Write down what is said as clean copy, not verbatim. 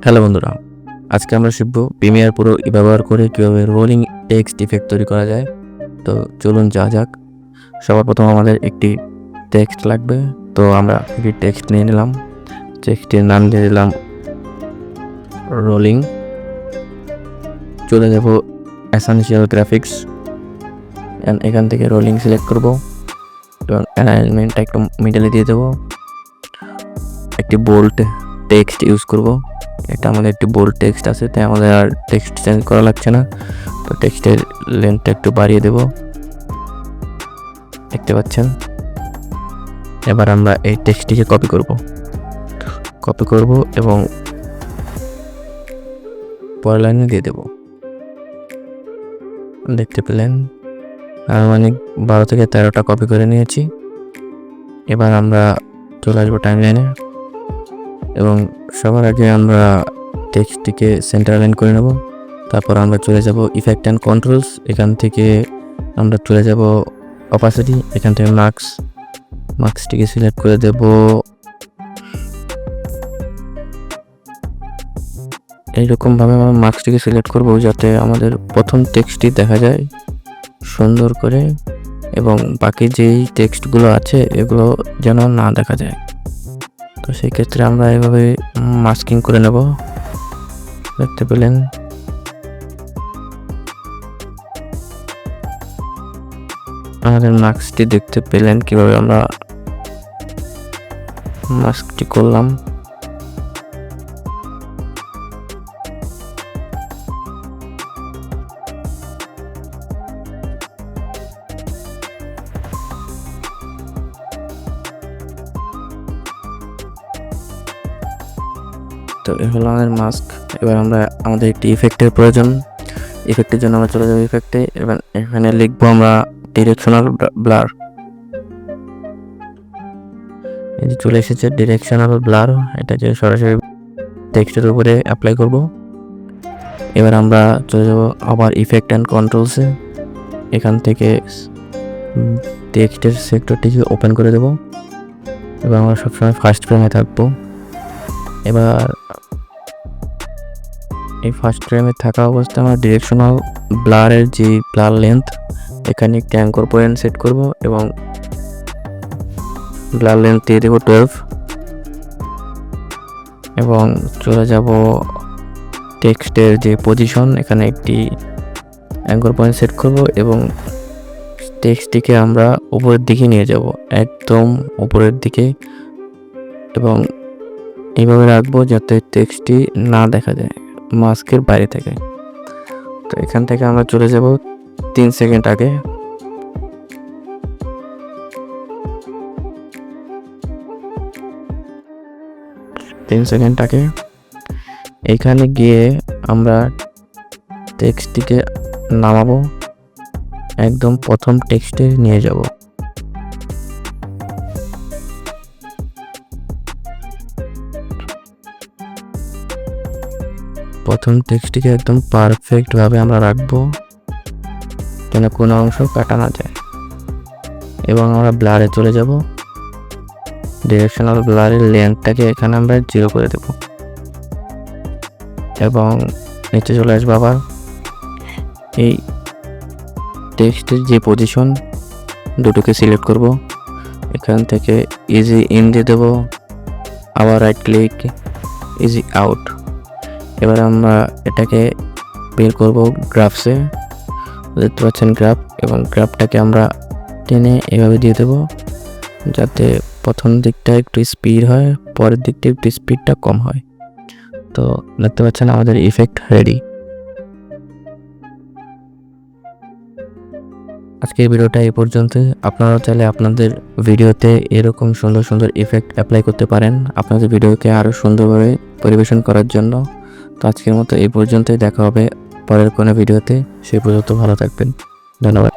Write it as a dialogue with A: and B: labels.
A: Hello বন্ধুরা, আজকে আমরা শিখব প্রিমিয়ার প্রো ব্যবহার করে কীভাবে রোলিং টেক্সট ইফেক্ট তৈরি করা যায়। তো চলুন যাক। সবার প্রথম আমাদের একটি টেক্সট লাগবে। তো আমরা একটি টেক্সট নিয়ে নিলাম। টেক্সটের নাম দিয়ে দিলাম রোলিং। চলে যাব এসেনশিয়াল গ্রাফিক্স, এখান থেকে রোলিং সিলেক্ট করব এবং অ্যালাইনমেন্টটা একটু মিডলে দিয়ে দেবো। একটি বোল্ড টেক্সট ইউজ করব। এটা আমাদের একটি বোল্ড টেক্সট আছে, তাই আমাদের আর টেক্সট চেঞ্জ করা লাগছে না। তো টেক্সটের লেন্থটা একটু বাড়িয়ে দেব, দেখতে পাচ্ছেন। এবার আমরা এই টেক্সটটিকে কপি করব এবং পরের লাইনে দিয়ে দেব। দেখতে পেলেন আনুমানিক 12 থেকে 13টা কপি করে নিয়েছি। এবার আমরা চলে আসবো টাইমলাইনে এবং সবার আগে আমরা টেক্সটটিকে সেন্টার লাইন করে নেব। তারপর আমরা চলে যাব ইফেক্ট অ্যান্ড কন্ট্রোলস, এখান থেকে আমরা চলে যাব অপাসিটি, এখান থেকে মার্কসটিকে সিলেক্ট করে দেব। এইরকমভাবে আমরা মার্কসটিকে সিলেক্ট করব যাতে আমাদের প্রথম টেক্সটটি দেখা যায় সুন্দর করে এবং বাকি যেই টেক্সটগুলো আছে এগুলো যেন না দেখা যায়। তো সেই ক্ষেত্রে আমরা এভাবে মাস্কিং করে নেব। দেখতে পেলেন আমাদের মাস্কটি দেখতে পেলেন কিভাবে আমরা মাস্কটি করলাম। তো এ হলো আমাদের মাস্ক। এবার আমাদের একটি ইফেক্টের প্রয়োজন। ইফেক্টের জন্য আমরা চলে যাবো ইফেক্টে। এবার এখানে লিখবো আমরা ডিরেকশনাল ব্লার। এই যে চলে এসেছে ডিরেকশনাল ব্লার, এটাকে সরাসরি টেক্সটের উপরে অ্যাপ্লাই করব। এবার আমরা চলে যাব আবার ইফেক্ট অ্যান্ড কন্ট্রোলসে, এখান থেকে টেক্সটের সেক্টরটিকে ওপেন করে দেব এবং আমরা সবসময় ফার্স্ট ফ্রেমে থাকবো। এবার এই ফার্স্ট ফ্রেমে থাকা অবস্থায় আমরা ডিরেকশনাল ব্লারের যে ব্লার লেন্থ, এখানে একটি অ্যাঙ্কর পয়েন্ট সেট করব এবং ব্লার লেন্থ দিয়ে দেবো 12 এবং চলে যাব টেক্সটের যে পজিশন, এখানে একটি অ্যাঙ্কর পয়েন্ট সেট করব এবং টেক্সটটিকে আমরা উপরের দিকে নিয়ে যাব, একদম উপরের দিকে, এবং এইভাবে রাখবো যাতে টেক্সটটি না দেখা যায়, মাস্কের বাইরে থেকে। তো এখান থেকে আমরা চলে যাব 3 সেকেন্ড আগে। এখানে গিয়ে আমরা টেক্সটটিকে নামাবো, একদম প্রথম টেক্সটে নিয়ে যাব। প্রথম টেক্সটটিকে একদম পারফেক্টভাবে আমরা রাখবো যেন কোনো অংশ কাটা না যায়। এবং আমরা ব্লারে চলে যাব। ডিরেকশনাল ব্লারের লেন্থটাকে এখানে আমরা 0 করে দেব এবং নিচে চলে আসবো। আবার এই টেক্সটের যে পজিশন দুটোকে সিলেক্ট করব, এখান থেকে ইজি ইন দিয়ে দেবো, আবার রাইট ক্লিক, ইজি আউট। এবার আমরা এটাকে বের করব গ্রাফসে, দেখতে পাচ্ছেন গ্রাফ, এবং গ্রাফটাকে আমরা টেনে এভাবে দিয়ে দেব যাতে প্রথম দিকটা একটু স্পিড হয়, পরের দিকটা একটু স্পিডটা কম হয়। তো দেখতে পাচ্ছেন আমাদের ইফেক্ট রেডি। আজকের ভিডিওটা এই পর্যন্ত। আপনারা চাইলে আপনাদের ভিডিওতে এরকম সুন্দর সুন্দর ইফেক্ট অ্যাপ্লাই করতে পারেন আপনাদের ভিডিওকে আরও সুন্দরভাবে পরিবেশন করার জন্য। তো আজকের মতো এই পর্যন্তই, দেখা হবে পরের কোনো ভিডিওতে। সেই পর্যন্ত ভালো থাকবেন, ধন্যবাদ।